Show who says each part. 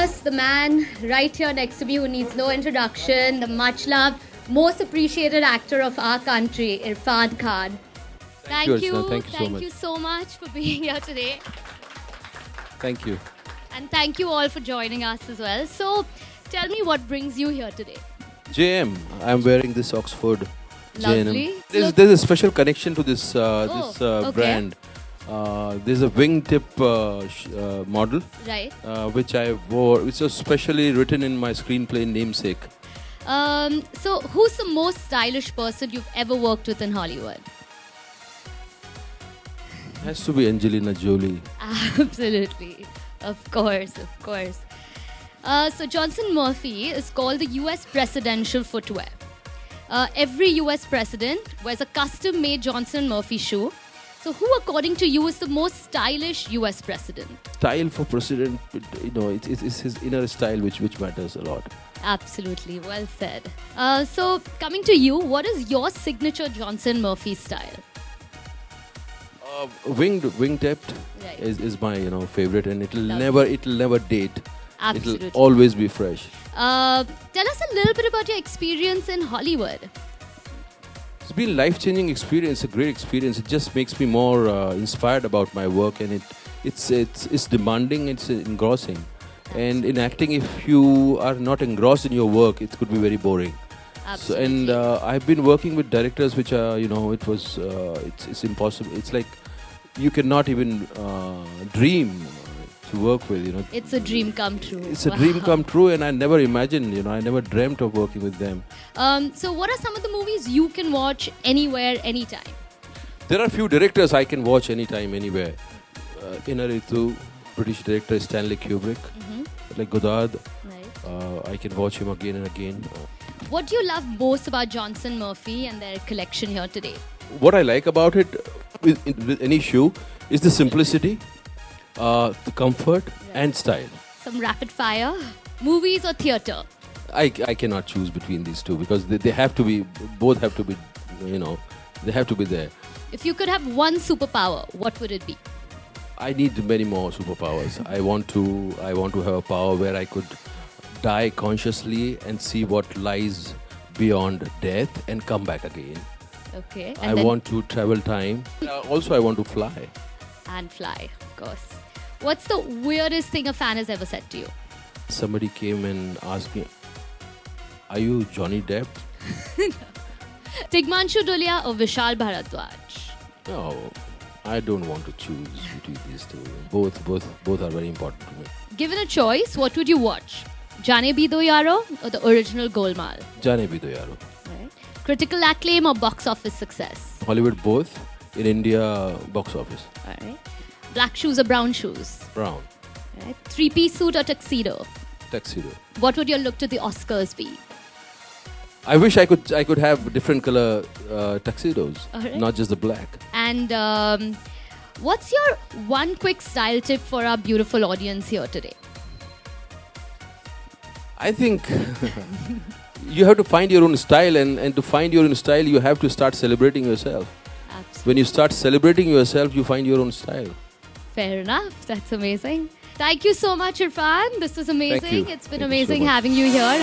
Speaker 1: course, the man right here next to me who needs no introduction, the much loved, most appreciated actor of our country, Irfan Khan.
Speaker 2: Thank you, Archana. Thank you so
Speaker 1: Thank
Speaker 2: much.
Speaker 1: you so much for being here today.
Speaker 2: Thank you.
Speaker 1: And thank you all for joining us as well. So, tell me what brings you here today.
Speaker 2: JM, I'm wearing this Oxford
Speaker 1: Lovely.
Speaker 2: JNM. There's a special connection to this
Speaker 1: okay.
Speaker 2: brand. There's a wingtip model
Speaker 1: Right.
Speaker 2: which I wore, which was specially written in my screenplay namesake.
Speaker 1: So, who's the most stylish person you've ever worked with in Hollywood?
Speaker 2: Has to be Angelina Jolie.
Speaker 1: Absolutely. Of course, of course. So Johnson Murphy is called the US presidential footwear. Every US president wears a custom-made Johnson Murphy shoe. So who, according to you, is the most stylish US president?
Speaker 2: Style for president, it's his inner style which matters a lot.
Speaker 1: Absolutely, well said. So coming to you, what is your signature Johnson Murphy style?
Speaker 2: Wingtipped
Speaker 1: Right.
Speaker 2: is my favorite, and it'll
Speaker 1: Lovely.
Speaker 2: never date.
Speaker 1: Absolutely.
Speaker 2: It'll always be fresh.
Speaker 1: Tell us a little bit about your experience in Hollywood.
Speaker 2: It's been a life-changing experience, a great experience. It just makes me more inspired about my work, and it's demanding, it's engrossing. And in acting, if you are not engrossed in your work, it could be very boring.
Speaker 1: Absolutely.
Speaker 2: So, I've been working with directors which are, it's impossible. It's like you cannot even dream to work with,
Speaker 1: It's a dream come true.
Speaker 2: It's a
Speaker 1: Wow.
Speaker 2: dream come true, and I never imagined, I never dreamt of working with them.
Speaker 1: So what are some of the movies you can watch anywhere, anytime?
Speaker 2: There are few directors I can watch anytime, anywhere. Inaritu, British director Stanley Kubrick, like Godard.
Speaker 1: Right.
Speaker 2: I can watch him again and again.
Speaker 1: What do you love most about Johnson Murphy and their collection here today?
Speaker 2: What I like about it with any shoe is the simplicity, the comfort, and style.
Speaker 1: Some rapid fire. Movies or theatre?
Speaker 2: I cannot choose between these two because they have to be, both have to be, they have to be there.
Speaker 1: If you could have one superpower, what would it be?
Speaker 2: I need many more superpowers. I want to have a power where I could die consciously and see what lies beyond death and come back again.
Speaker 1: Okay.
Speaker 2: I want to travel time. Also, I want to fly.
Speaker 1: And fly, of course. What's the weirdest thing a fan has ever said to you?
Speaker 2: Somebody came and asked me, "Are you Johnny Depp?"
Speaker 1: Tigmanshu Dhulia or Vishal Bharadwaj?
Speaker 2: No, I don't want to choose between these two. Both are very important to me.
Speaker 1: Given a choice, what would you watch? Jaane Bhi Do Yaro or the original Golmaal?
Speaker 2: Jaane Bhi Do Yaro.
Speaker 1: Right. Critical acclaim or box office success?
Speaker 2: Hollywood both. In India, box office.
Speaker 1: Alright. Black shoes or brown shoes?
Speaker 2: Brown.
Speaker 1: Right. Three-piece suit or tuxedo?
Speaker 2: Tuxedo.
Speaker 1: What would your look to the Oscars be?
Speaker 2: I wish I could have different color tuxedos,
Speaker 1: Alright.
Speaker 2: not just the black.
Speaker 1: And what's your one quick style tip for our beautiful audience here today?
Speaker 2: I think you have to find your own style, and to find your own style, you have to start celebrating yourself.
Speaker 1: Absolutely.
Speaker 2: When you start celebrating yourself, you find your own style.
Speaker 1: Fair enough. That's amazing. Thank you so much, Irfan. This was amazing.
Speaker 2: you.
Speaker 1: It's been
Speaker 2: Thank you so
Speaker 1: amazing
Speaker 2: much.
Speaker 1: having you here.